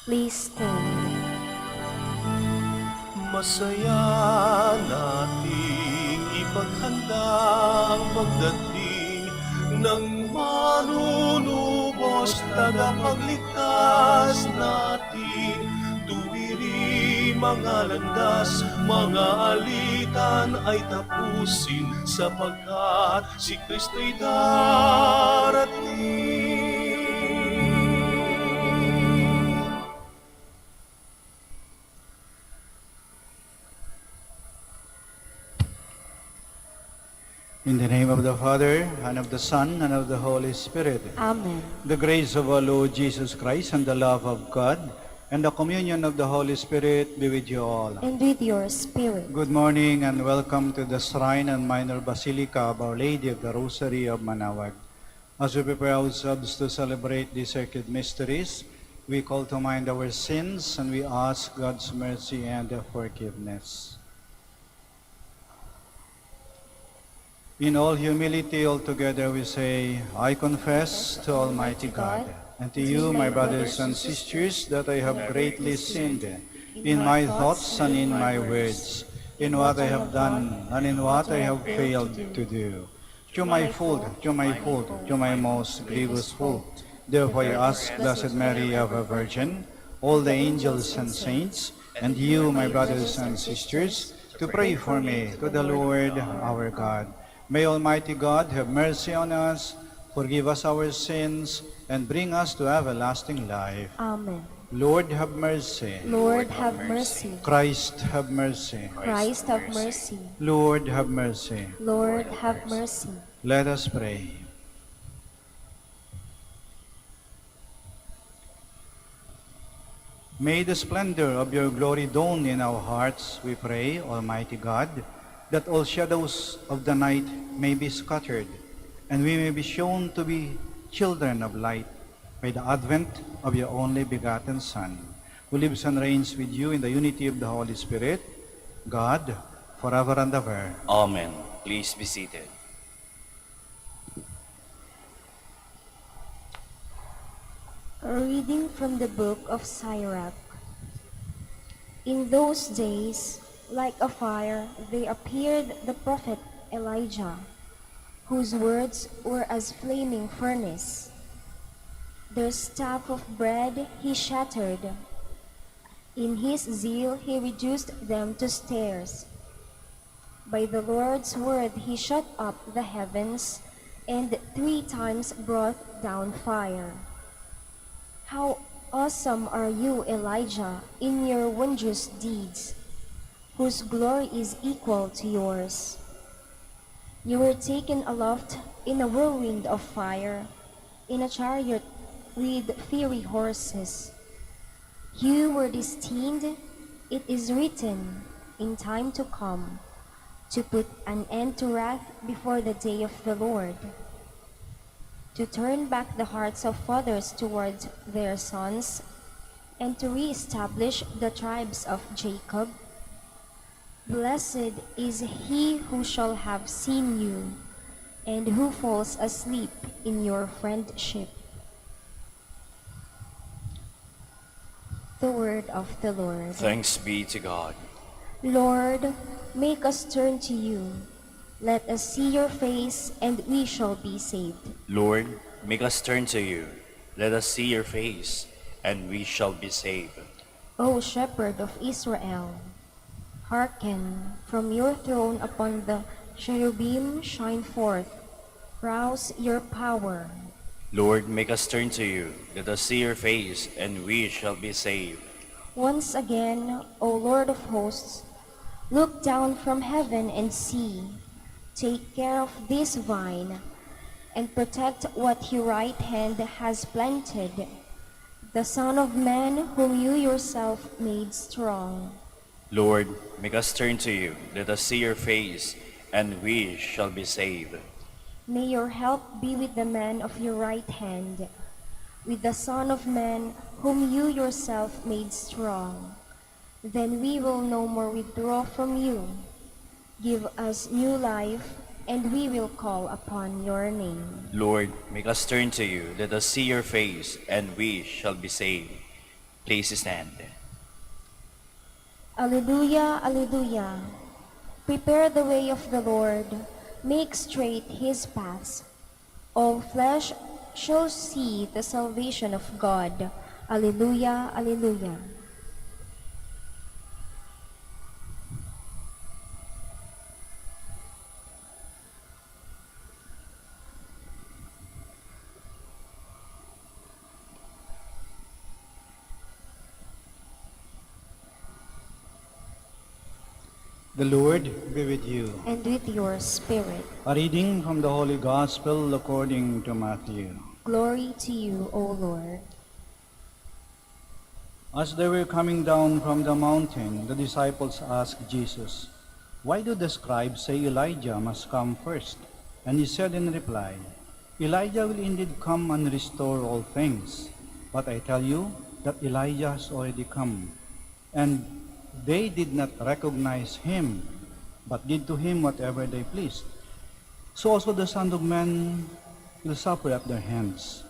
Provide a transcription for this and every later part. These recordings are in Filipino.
Please stand. Masaya nating ipaghanda ang pagdating ng manunubos, tagapagligtas natin. Tuwiri mga landas, mga alitan ay tapusin, sapagkat si Kristo'y darating. In the name of the Father, and of the Son, and of the Holy Spirit. Amen. The grace of our Lord Jesus Christ, and the love of God, and the communion of the Holy Spirit be with you all. And with your spirit. Good morning and welcome to the Shrine and Minor Basilica of Our Lady of the Rosary of Manaoag. As we prepare ourselves to celebrate these sacred mysteries, we call to mind our sins and we ask God's mercy and forgiveness. In all humility, all together we say, I confess to Almighty God and to you, my brothers and sisters, that I have greatly sinned in my thoughts and in my words, in what I have done and in what I have failed to do. To my fault, to my most grievous fault. Therefore I ask Blessed Mary, ever Virgin, all the angels and saints, and you, my brothers and sisters, to pray for me to the Lord our God. May Almighty God have mercy on us, forgive us our sins, and bring us to everlasting life. Amen. Lord, have mercy. Lord, have mercy. Christ, have mercy. Christ, have mercy. Lord, have mercy. Lord, have mercy. Let us pray. May the splendor of your glory dawn in our hearts, we pray, Almighty God, that all shadows of the night may be scattered, and we may be shown to be children of light by the advent of your only begotten Son, who lives and reigns with you in the unity of the Holy Spirit, God, forever and ever. Amen. Please be seated. A reading from the book of Sirach. In those days, like a fire, there appeared the prophet Elijah, whose words were as flaming furnace. Their staff of bread he shattered. In his zeal he reduced them to stairs. By the Lord's word he shut up the heavens, and 3 times brought down fire. How awesome are you, Elijah, in your wondrous deeds, whose glory is equal to yours. You were taken aloft in a whirlwind of fire, in a chariot with fiery horses. You were destined, it is written, in time to come, to put an end to wrath before the day of the Lord, to turn back the hearts of fathers towards their sons, and to re-establish the tribes of Jacob. Blessed is he who shall have seen you, and who falls asleep in your friendship. The word of the Lord. Thanks be to God. Lord, make us turn to you. Let us see your face, and we shall be saved. Lord, make us turn to you. Let us see your face, and we shall be saved. O Shepherd of Israel, hearken, from your throne upon the cherubim shine forth. Rouse your power. Lord, make us turn to you. Let us see your face, and we shall be saved. Once again, O Lord of hosts, look down from heaven and see. Take care of this vine, and protect what your right hand has planted, the Son of Man whom you yourself made strong. Lord, make us turn to you. Let us see your face, and we shall be saved. May your help be with the man of your right hand, with the Son of Man whom you yourself made strong. Then we will no more withdraw from you. Give us new life, and we will call upon your name. Lord, make us turn to you. Let us see your face, and we shall be saved. Please stand. Alleluia, alleluia. Prepare the way of the Lord, make straight his paths. All flesh shall see the salvation of God. Alleluia, alleluia. The Lord be with you. And with your spirit. A reading from the Holy Gospel according to Matthew. Glory to you, O Lord. As they were coming down from the mountain, the disciples asked Jesus, "Why do the scribes say Elijah must come first?" And he said in reply, "Elijah will indeed come and restore all things. But I tell you that Elijah has already come, and they did not recognize him, but did to him whatever they pleased. So also the Son of Man will suffer at their hands."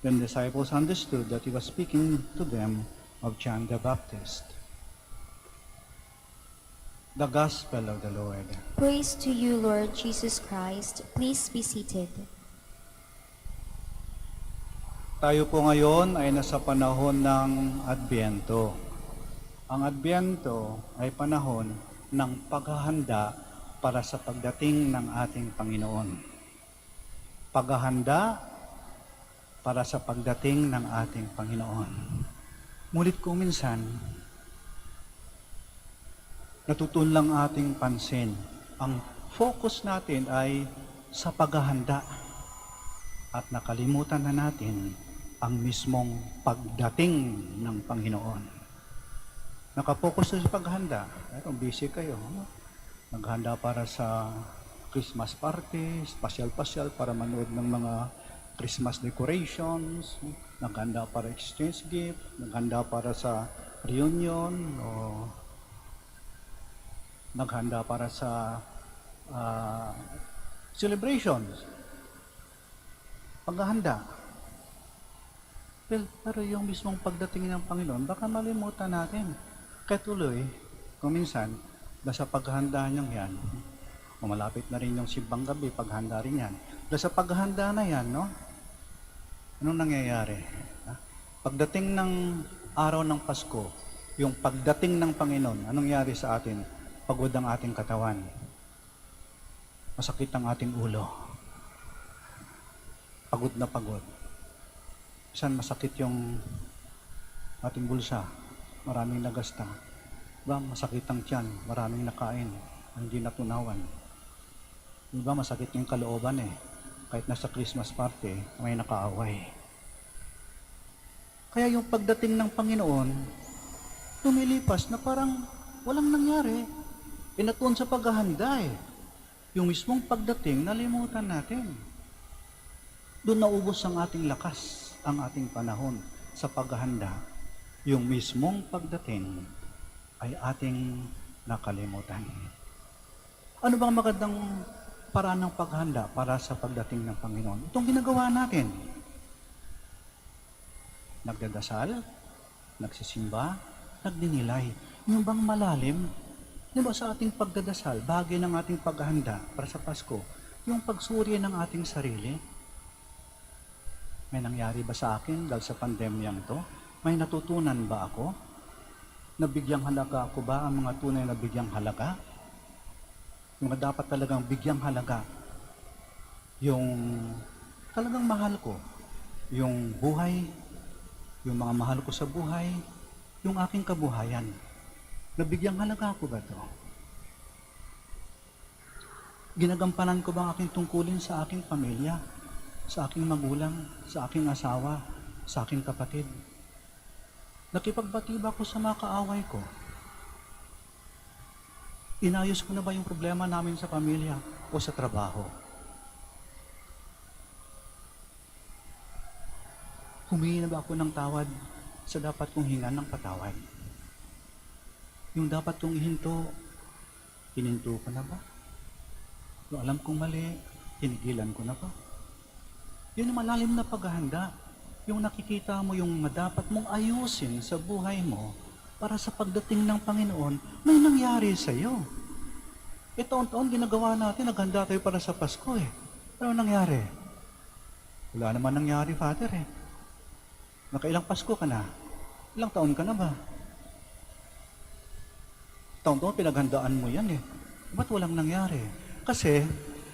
Then the disciples understood that he was speaking to them of John the Baptist. The Gospel of the Lord. Praise to you, Lord Jesus Christ. Please be seated. Tayo po ngayon ay nasa panahon ng Adbyento. Ang Adbyento ay panahon ng paghahanda para sa pagdating ng ating Panginoon. Paghahanda para sa pagdating ng ating Panginoon. Ngunit kung minsan, natutuon lang ating pansin, ang focus natin ay sa paghahanda at nakalimutan na natin ang mismong pagdating ng Panginoon. Nakapokus na sa paghahanda. Pero busy kayo. Naghanda para sa Christmas party, pasyal-pasyal para manood ng mga Christmas decorations, naghanda para exchange gift, naghanda para sa reunion, o naghanda para sa celebrations. Paghahanda. Pero yung mismong pagdating ng Panginoon, baka malimutan natin. Kaya tuloy, kung minsan, sa paghahanda niyang yan, o malapit na rin yung simbang gabi, paghahanda rin yan. Sa paghahanda na yan, no? Anong nangyayari? Pagdating ng araw ng Pasko, yung pagdating ng Panginoon, anong nangyayari sa atin? Pagod ang ating katawan. Masakit ang ating ulo. Pagod na pagod. Saan masakit yung ating bulsa? Maraming nagasta. Diba, masakit ang tiyan, maraming nakain, hindi natunawan. Diba, masakit yung kalooban kahit nasa Christmas party, may nakaaway. Kaya yung pagdating ng Panginoon, lumilipas na parang walang nangyari. Inatuon sa paghahanda Yung mismong pagdating, nalimutan natin. Doon naubos ang ating lakas, ang ating panahon sa paghahanda. Yung mismong pagdating ay ating nakalimutan. Ano bang magandang paraan ng paghahanda para sa pagdating ng Panginoon? Itong ginagawa natin. Nagdadasal, nagsisimba, nagdinilay. Yung bang malalim? Di ba sa ating pagdadasal, bagay ng ating paghahanda para sa Pasko, yung pagsuri ng ating sarili? May nangyari ba sa akin dahil sa pandemyang to? May natutunan ba ako? Nabigyang halaga ako ba ang mga tunay na bigyang halaga? Yung dapat talagang bigyang halaga. Yung talagang mahal ko. Yung buhay, yung mga mahal ko sa buhay, yung aking kabuhayan. Nabigyang halaga ako ba ito? Ginagampanan ko ba ang aking tungkulin sa aking pamilya, sa aking magulang, sa aking asawa, sa aking kapatid? Nakipagbati ba ako sa mga kaaway ko? Inayos ko na ba yung problema namin sa pamilya o sa trabaho? Humingi na ba ako ng tawad sa dapat kong hingan ng patawad? Yung dapat kong ihinto, hininto ko na ba? Yung alam kong mali, tinigilan ko na ba? Yun ang malalim na paghahanda. Yung nakikita mo yung dapat mong ayusin sa buhay mo para sa pagdating ng Panginoon, may nangyari sa iyo. Taon-taon ginagawa natin, naghanda tayo para sa Pasko eh. Ano nangyari? Wala naman nangyari, Father eh. Nakailang Pasko ka na? Ilang taon ka na ba? Taon-taon pinaghandaan mo yan eh. Ba't walang nangyari? Kasi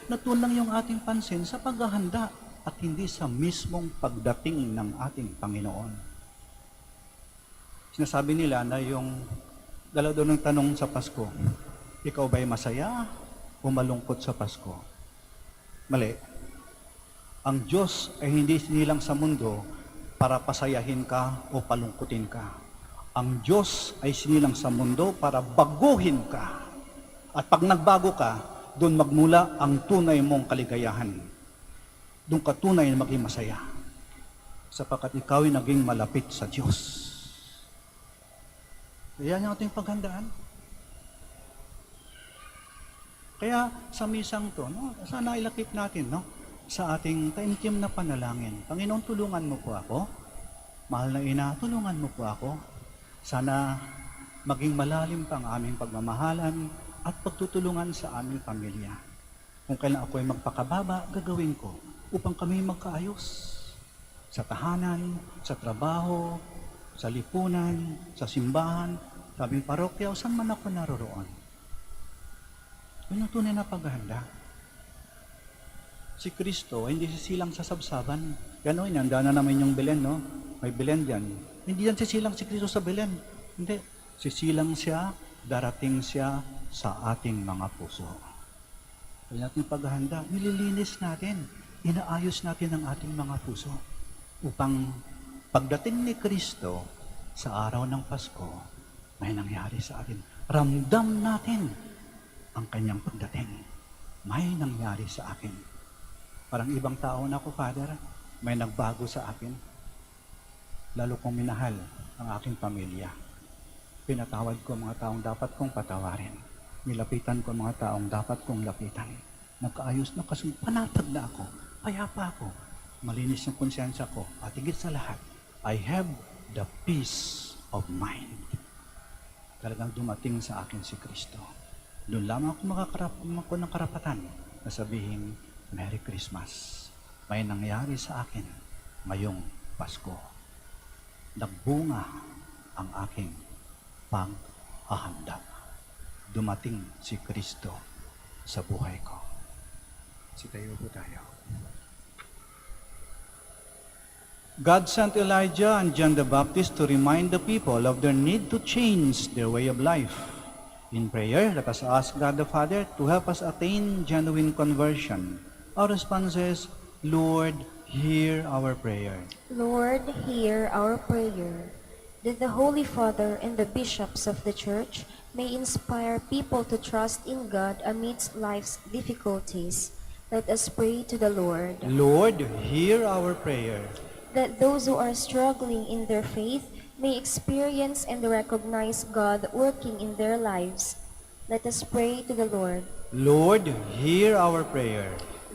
natulang yung ating pansin sa paghahanda at hindi sa mismong pagdating ng ating Panginoon. Sinasabi nila na yung dalaw doon ng tanong sa Pasko, ikaw ba'y masaya o malungkot sa Pasko? Mali. Ang Diyos ay hindi sinilang sa mundo para pasayahin ka o palungkutin ka. Ang Diyos ay sinilang sa mundo para baguhin ka. At pag nagbago ka, doon magmula ang tunay mong kaligayahan. Doon ka tunay na maging masaya. Sapagkat ikaw ay naging malapit sa Diyos. Yan ang ating paghandaan. Kaya sa misang to, no, sana ilakip natin sa ating taimtim na panalangin. Panginoon, tulungan mo po ako. Mahal na Ina, tulungan mo po ako. Sana maging malalim pa ang aming pagmamahalan at pagtutulungan sa aming pamilya. Kung kailan ako ay magpakababa, gagawin ko upang kami magkaayos. Sa tahanan, sa trabaho, sa lipunan, sa simbahan, sa aming parokya o saan man ako naroroon. Yun ang tunay na paghahanda. Si Kristo, hindi sisilang sa sabsaban. Gano'n, inanda na naman yung Belen, no? May Belen dyan. Hindi yan sisilang si Kristo sa Belen. Hindi. Sisilang siya, darating siya sa ating mga puso. Kaya natin paghahanda, nililinis natin, inaayos natin ang ating mga puso upang pagdating ni Kristo sa araw ng Pasko, may nangyari sa atin. Ramdam natin ang kanyang pagdating. May nangyari sa akin. Parang ibang tao na ako, Father, may nagbago sa akin. Lalo kong minahal ang aking pamilya. Pinatawad ko mga taong dapat kong patawarin. Nilapitan ko mga taong dapat kong lapitan. Nagkaayos na kasi panatag na ako. Payapa ako. Malinis yung konsyensya ko. At higit sa lahat, I have the peace of mind. Talagang dumating sa akin si Kristo. Doon lamang ako ako ng karapatan na sabihin, Merry Christmas. May nangyari sa akin ngayong Pasko. Nagbunga ang aking paghahanda. Dumating si Kristo sa buhay ko. Sitayo po tayo. God sent Elijah and John the Baptist to remind the people of their need to change their way of life. In prayer, let us ask God the Father to help us attain genuine conversion. Our response is, Lord, hear our prayer. Lord, hear our prayer. That the Holy Father and the bishops of the Church may inspire people to trust in God amidst life's difficulties. Let us pray to the Lord. Lord, hear our prayer. That those who are struggling in their faith may experience and recognize God working in their lives. Let us pray to the Lord. Lord, hear our prayer.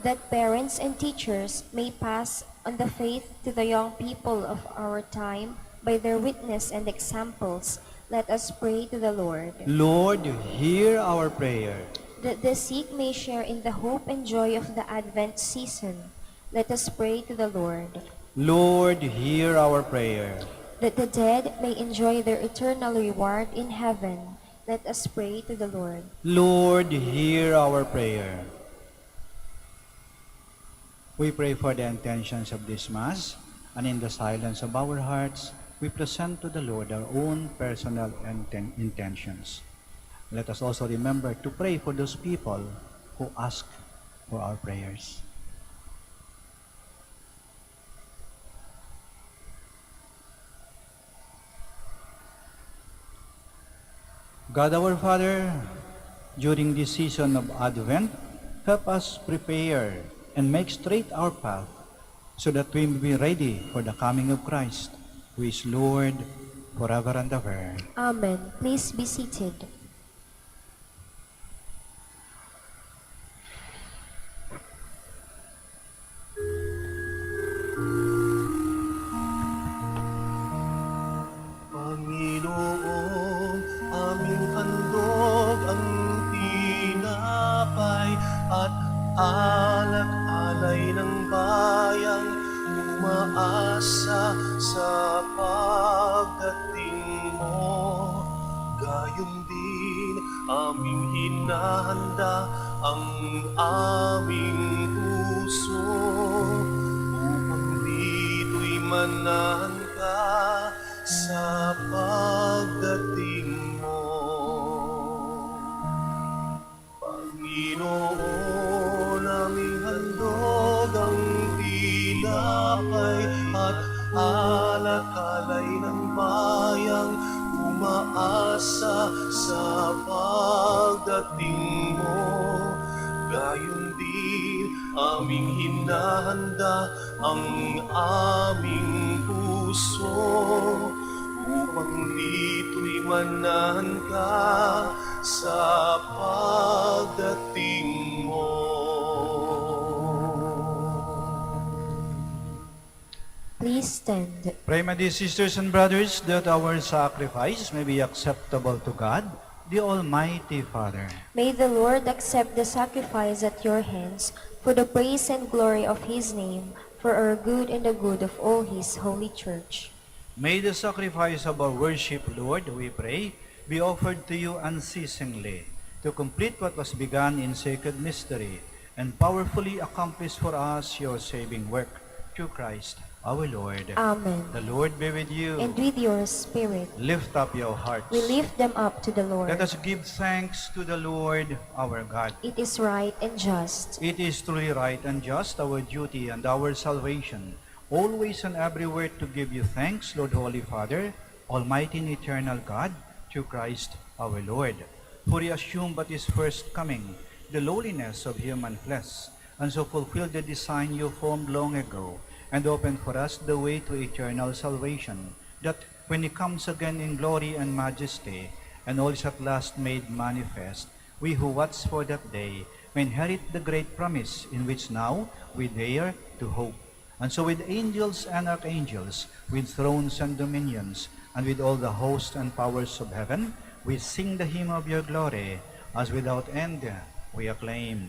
That parents and teachers may pass on the faith to the young people of our time by their witness and examples. Let us pray to the Lord. Lord, hear our prayer. That the sick may share in the hope and joy of the Advent season. Let us pray to the Lord. Lord, hear our prayer. That the dead may enjoy their eternal reward in heaven. Let us pray to the Lord. Lord, hear our prayer. We pray for the intentions of this Mass, and in the silence of our hearts, we present to the Lord our own personal intentions. Let us also remember to pray for those people who ask for our prayers. God our Father, during this season of Advent, help us prepare and make straight our path so that we may be ready for the coming of Christ, who is Lord forever and ever. Amen. Please be seated. alak-alay ng bayang umaasa sa pagdating mo. Gayon din aming hinahanda ang aming puso upang dito'y manahan ka sa pagdating mo. Panginoon, aming handog ang tinapay at alak-alay ng bayang umaasa sa pagdating mo. Gayon din aming hinahanda ang aming puso upang dito'y manahan ka sa pagdating mo. Please stand. Pray, my dear sisters and brothers, that our sacrifice may be acceptable to God, the Almighty Father. May the Lord accept the sacrifice at your hands for the praise and glory of his name, for our good and the good of all his holy church. May the sacrifice of our worship, Lord, we pray, be offered to you unceasingly, to complete what was begun in sacred mystery, and powerfully accomplish for us your saving work, through Christ our Lord. Amen. The Lord be with you. And with your spirit, Lift up your hearts. we lift them up to the Lord. Let us give thanks to the Lord our God. It is right and just. It is truly right and just, our duty and our salvation, always and everywhere to give you thanks, Lord Holy Father, Almighty and eternal God, through Christ our Lord. For he assumed at his first coming the lowliness of human flesh, and so fulfilled the design you formed long ago, and opened for us the way to eternal salvation, that when he comes again in glory and majesty, and all is at last made manifest, we who watch for that day may inherit the great promise in which now we dare to hope. And so with angels and archangels, with thrones and dominions, and with all the hosts and powers of heaven, we sing the hymn of your glory, as without end we acclaim.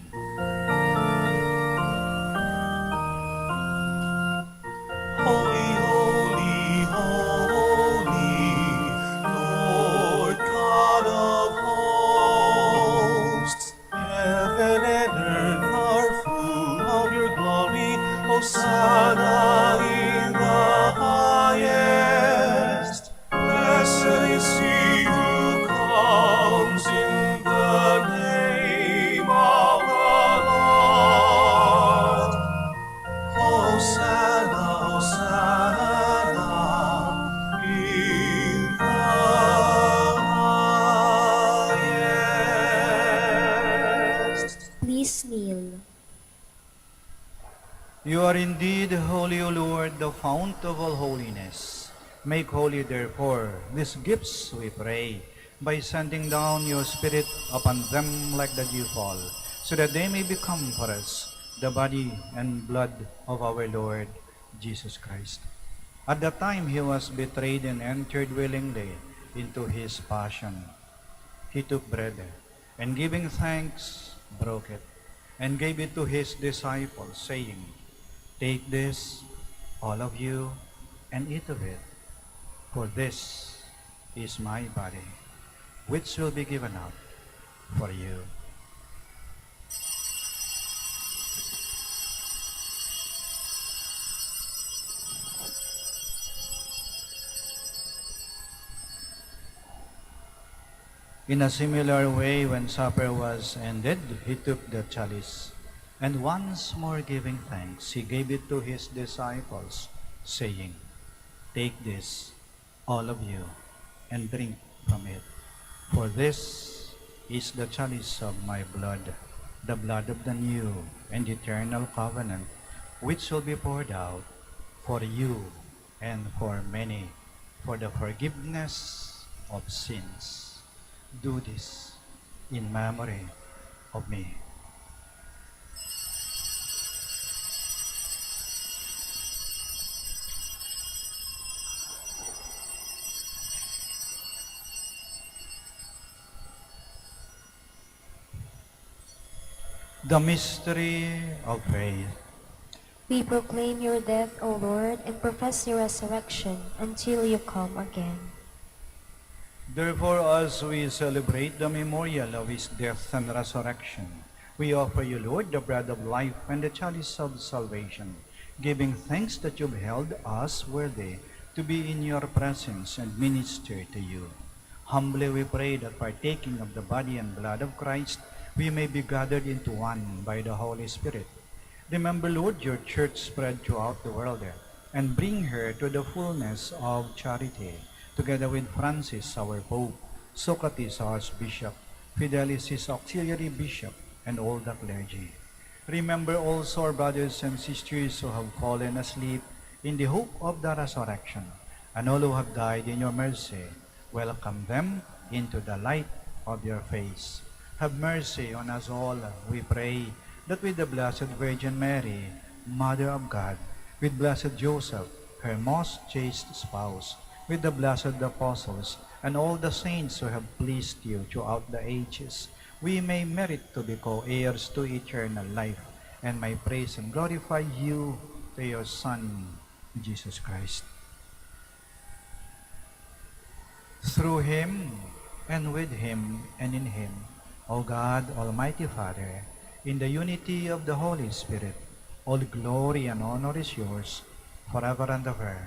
Holy, holy, holy, Lord God of hosts. Heaven and earth are full of your glory. Hosanna in the highest. Blessed is he who comes in the name of the Lord. Hosanna, Hosanna in the highest. Please kneel. You are indeed holy, O Lord, the fount of all holiness. Make holy, therefore, these gifts, we pray, by sending down your Spirit upon them like the dewfall, so that they may become for us the body and blood of our Lord Jesus Christ. At the time he was betrayed and entered willingly into his passion, he took bread, and giving thanks, broke it, and gave it to his disciples, saying, "Take this, all of you, and eat of it, for this is my body, which will be given up for you." In a similar way, when supper was ended, he took the chalice, and once more giving thanks, he gave it to his disciples, saying, "Take this, all of you, and drink from it. For this is the chalice of my blood, the blood of the new and eternal covenant, which will be poured out for you and for many, for the forgiveness of sins. Do this in memory of me." The mystery of faith. We proclaim your death, O Lord, and profess your resurrection until you come again. Therefore, as we celebrate the memorial of his death and resurrection, we offer you, Lord, the bread of life and the chalice of salvation, giving thanks that you've held us worthy to be in your presence and minister to you. Humbly we pray that partaking of the body and blood of Christ, we may be gathered into one by the Holy Spirit. Remember, Lord, your church spread throughout the world, and bring her to the fullness of charity, together with Francis, our Pope, Socrates, our Bishop, Fidelis, his auxiliary bishop, and all the clergy. Remember also our brothers and sisters who have fallen asleep in the hope of the resurrection, and all who have died in your mercy. Welcome them into the light of your face. Have mercy on us all, we pray, that with the Blessed Virgin Mary, Mother of God, with Blessed Joseph, her most chaste spouse, with the blessed apostles, and all the saints who have pleased you throughout the ages, we may merit to be co-heirs to eternal life, and may praise and glorify you to your Son, Jesus Christ. Through him, and with him, and in him, O God, Almighty Father, in the unity of the Holy Spirit, all glory and honor is yours, forever and ever.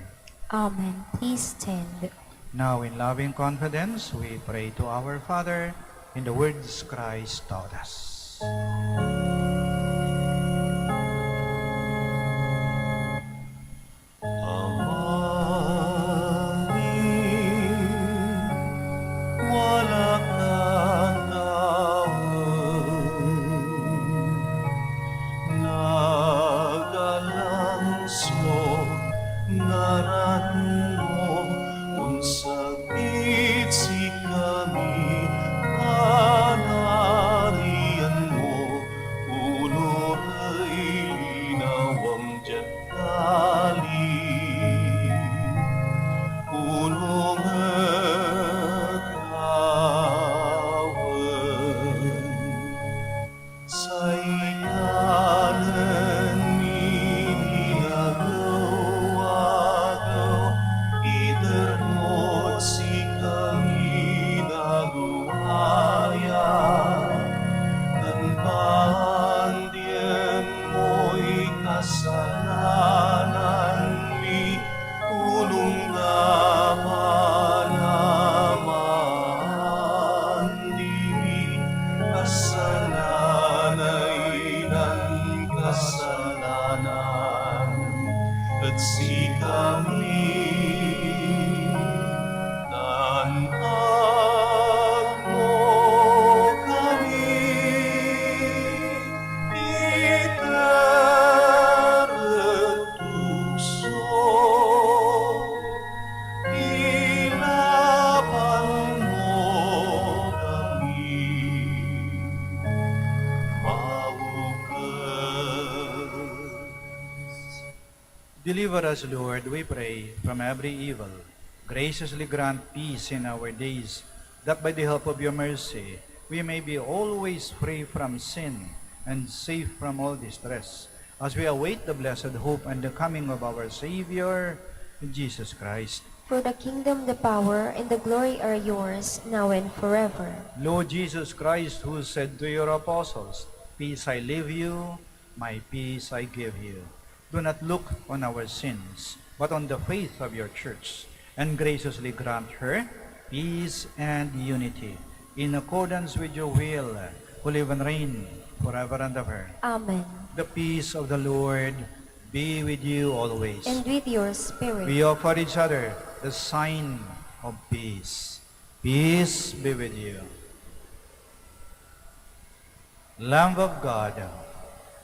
Amen. Please stand. Now, in loving confidence, we pray to our Father in the words Christ taught us. Amanin, wala kang tawag. Nagalansyo, ngaran mo, unsabit si kami, panarian mo, ulo ay linawang jatali. Ulong agtawan, sa'y kanan nilagaw, idermot si kami naguhaya, ang pandien mo'y kasalanan mi, ulong na panaman dimi, kasalanay ng kasalanan, at si kami tanag mo kami, itertuso, ilaban mo kami, maukas. Deliver us, Lord, we pray, from every evil. Graciously grant peace in our days, that by the help of your mercy, we may be always free from sin and safe from all distress, as we await the blessed hope and the coming of our Savior, Jesus Christ. For the kingdom, the power, and the glory are yours, now and forever. Lord Jesus Christ, who said to your apostles, "Peace I leave you, my peace I give you," do not look on our sins, but on the faith of your church, and graciously grant her peace and unity, in accordance with your will, who live and reign forever and ever. Amen. The peace of the Lord be with you always. And with your spirit. We offer each other the sign of peace. Peace be with you. Lamb of God,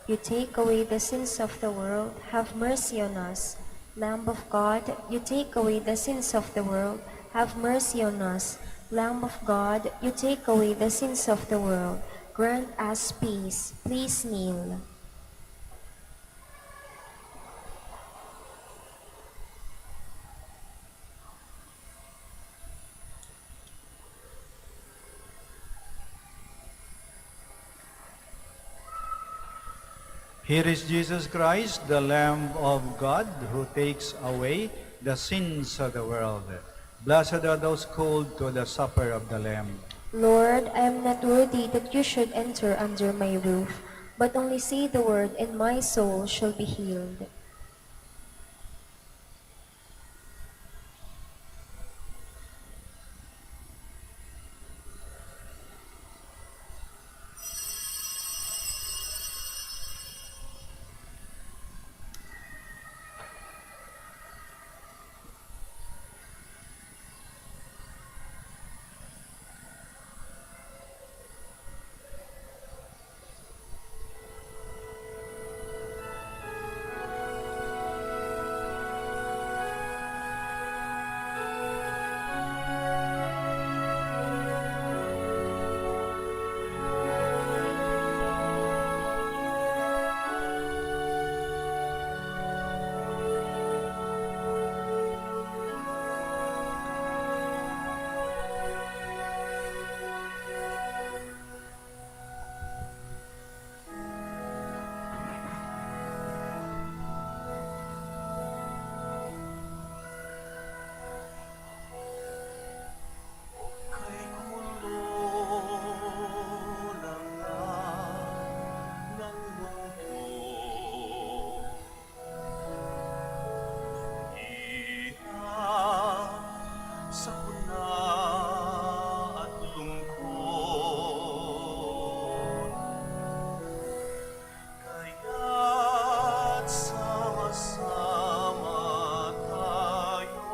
You take away the sins of the world, have mercy on us. Lamb of God, you take away the sins of the world, have mercy on us. Lamb of God, you take away the sins of the world, grant us peace. Please kneel. Here is Jesus Christ, the Lamb of God, who takes away the sins of the world. Blessed are those called to the supper of the Lamb. Lord, I am not worthy that you should enter under my roof, but only say the word, and my soul shall be healed. Kay gulo lang ng mundo, hirap, sakuna at lungkot. Kaya't sama-sama tayo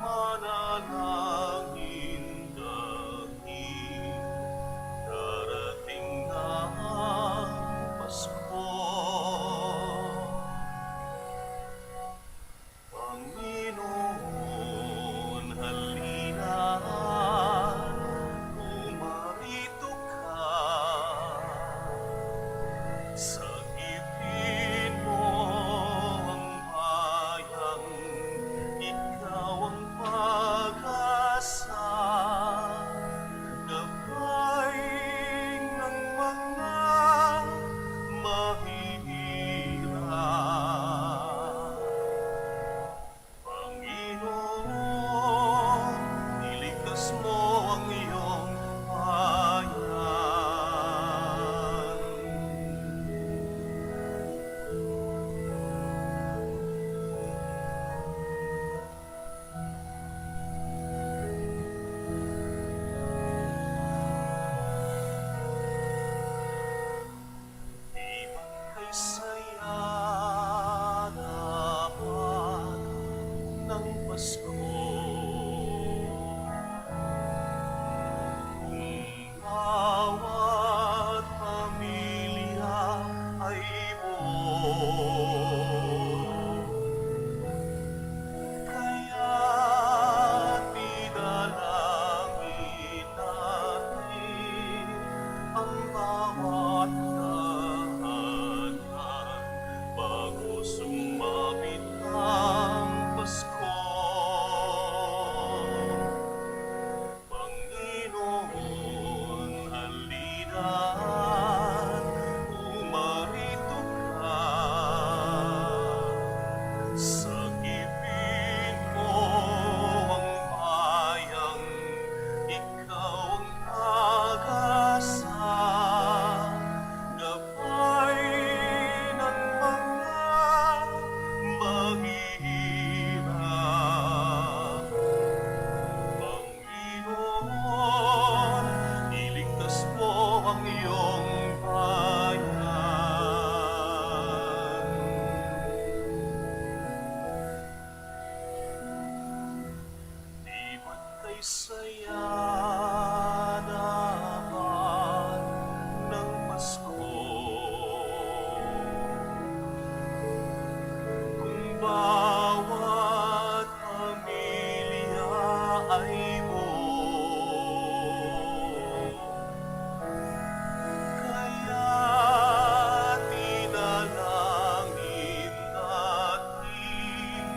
manalangin dahil darating na ang Pasko. Panginoon, halina, pumarito ka. Sagipin mo ang bayang, ikaw ang pag-asa. Gabay ng mga mahihirap. Panginoon, iligtas mo ang iyong bayan. Di ba kay saya dapat ng Pasko? Kung bawat pamilya ay buo, kaya't idalangin natin ang bawat tahanan bago sumapit ang Pasko. Panginoon, halina, pumarito ka. Sagipin mo ang bayang, ikaw ang pag-asa. Gabay ng mga mahihirap. Panginoon, iligtas mo ang iyong bayan. Di ba't kay saya dapat ng Pasko? Kung bawat pamilya ay buo, kaya't idalangin natin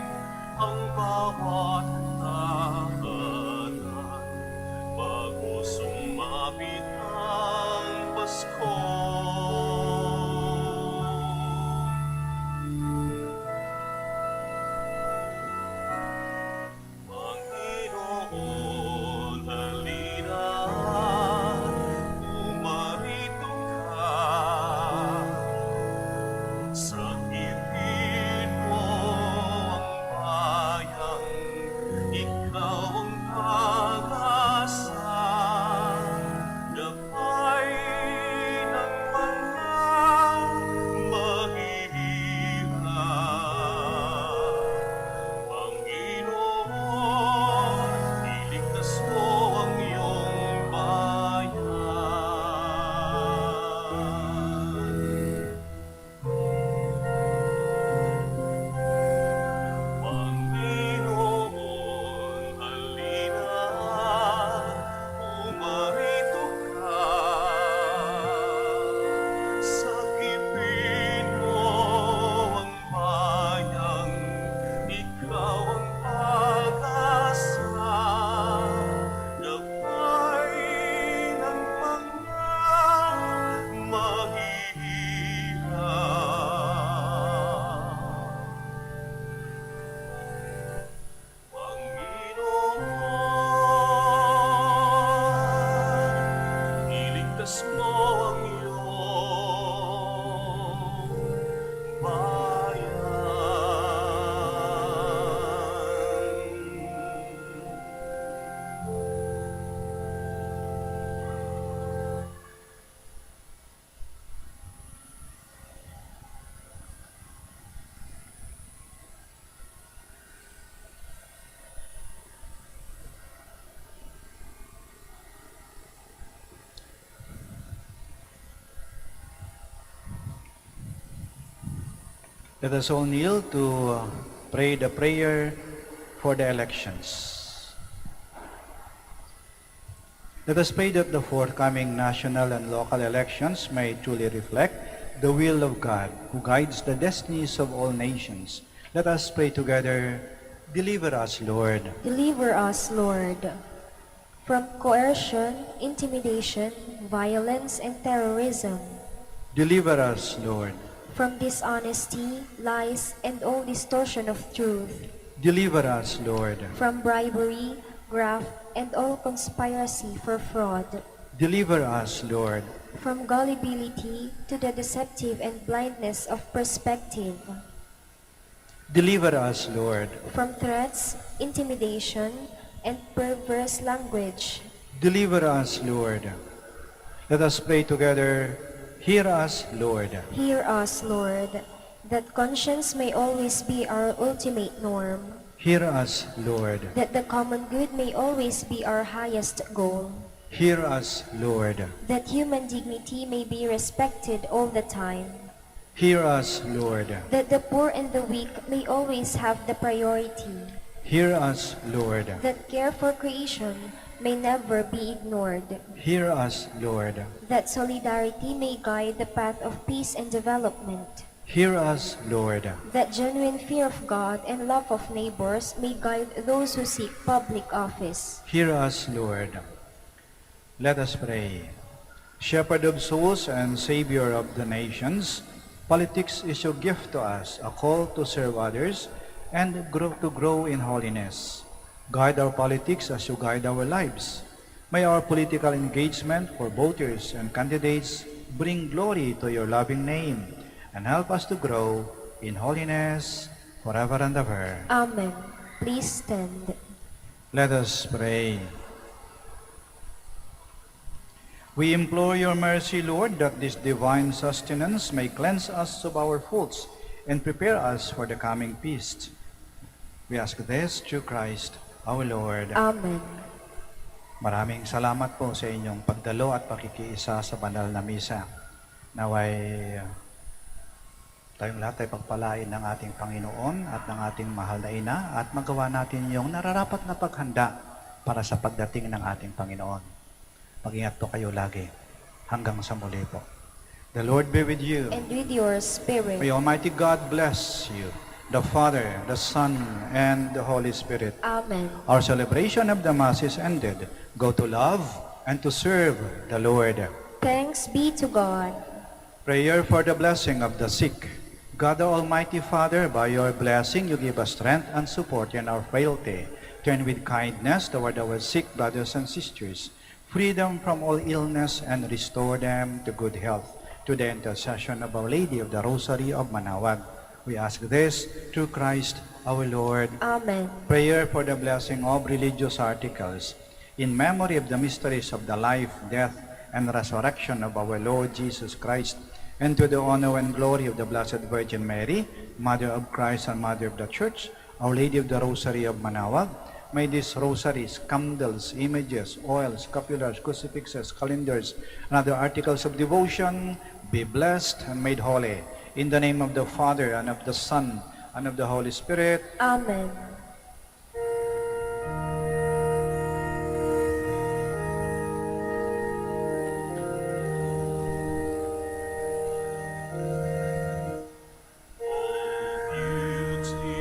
ang bawat tahanan bago sumapit ang Pasko. Let us all kneel to pray the prayer for the elections. Let us pray that the forthcoming national and local elections may truly reflect the will of God, who guides the destinies of all nations. Let us pray together. Deliver us, Lord. Deliver us, Lord, from coercion, intimidation, violence, and terrorism, Deliver us, Lord. from dishonesty, lies, and all distortion of truth, Deliver us, Lord. from bribery, graft, and all conspiracy for fraud, Deliver us, Lord. from gullibility to the deceptive and blindness of perspective, Deliver us, Lord. from threats, intimidation, and perverse language. Deliver us, Lord. Let us pray together. Hear us, Lord. Hear us, Lord, that conscience may always be our ultimate norm, Hear us, Lord. that the common good may always be our highest goal, Hear us, Lord. that human dignity may be respected all the time, Hear us, Lord. that the poor and the weak may always have the priority, Hear us, Lord. that care for creation may never be ignored, Hear us, Lord. that solidarity may guide the path of peace and development, Hear us, Lord. that genuine fear of God and love of neighbors may guide those who seek public office. Hear us, Lord. Let us pray. Shepherd of souls and Savior of the nations, politics is your gift to us, a call to serve others and to grow in holiness. Guide our politics as you guide our lives. May our political engagement for voters and candidates bring glory to your loving name and help us to grow in holiness forever and ever. Amen. Please stand. Let us pray. We implore your mercy, Lord, that this divine sustenance may cleanse us of our faults and prepare us for the coming feast. We ask this through Christ, our Lord. Amen. Maraming salamat po sa inyong pagdalo at pakikiisa sa banal na misa. Naway tayong lahat ay pagpalain ng ating Panginoon at ng ating mahal na ina at magawa natin yung nararapat na paghanda para sa pagdating ng ating Panginoon. Mag-ingat po kayo lagi. Hanggang sa muli po. The Lord be with you. And with your spirit. May Almighty God bless you, the Father, the Son, and the Holy Spirit. Amen. Our celebration of the Mass is ended. Go to love and to serve the Lord. Thanks be to God. Prayer for the blessing of the sick. God the Almighty Father, by your blessing you give us strength and support in our frailty. Turn with kindness toward our sick brothers and sisters. Free them from all illness and restore them to good health. To the intercession of Our Lady of the Rosary of Manaoag, we ask this through Christ our Lord. Amen. Prayer for the blessing of religious articles. In memory of the mysteries of the life, death, and resurrection of our Lord Jesus Christ, and to the honor and glory of the Blessed Virgin Mary, Mother of Christ and Mother of the Church, Our Lady of the Rosary of Manaoag, may these rosaries, candles, images, oils, scapulars, crucifixes, calendars, and other articles of devotion be blessed and made holy. In the name of the Father, and of the Son, and of the Holy Spirit. Amen.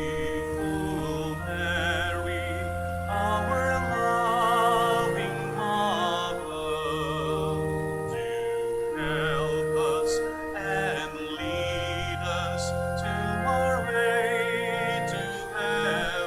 Beautiful Mary, our loving mother, do help us and lead us to our way to heaven.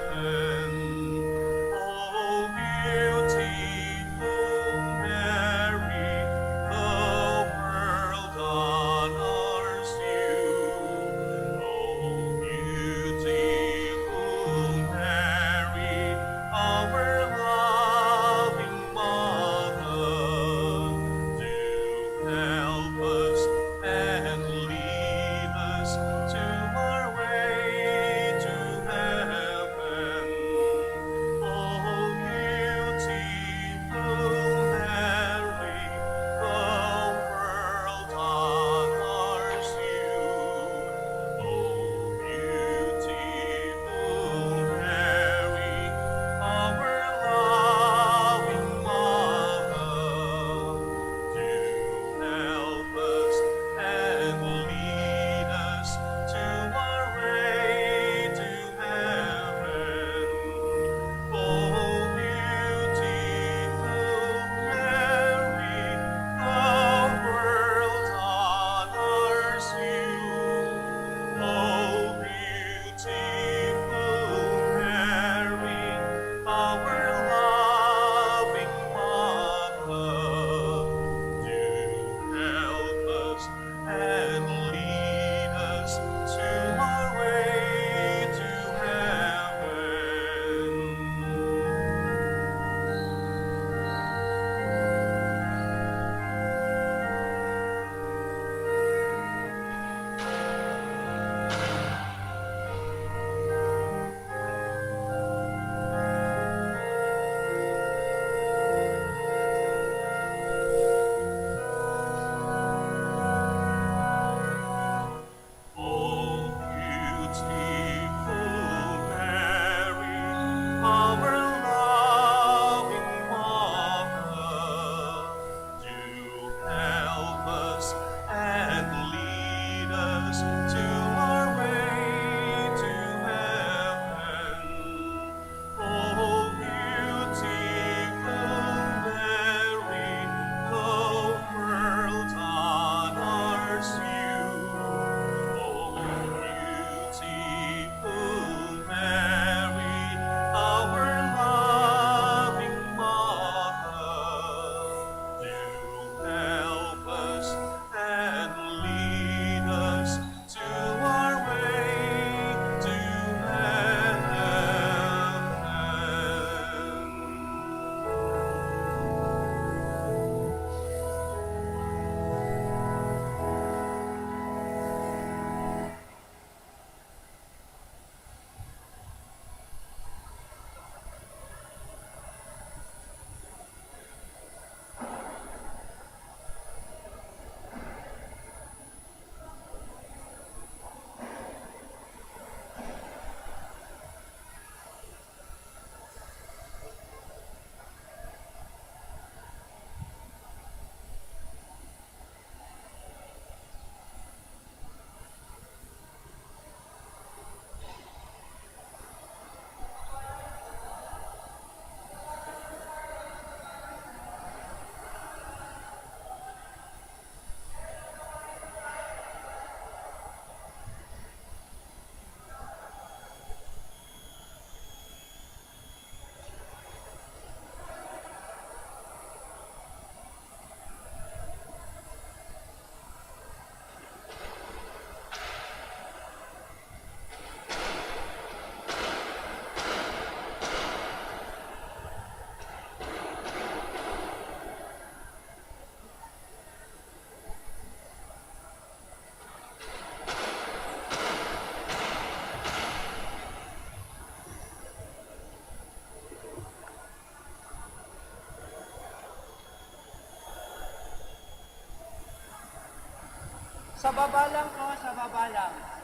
Sa baba lang po, sa baba lang.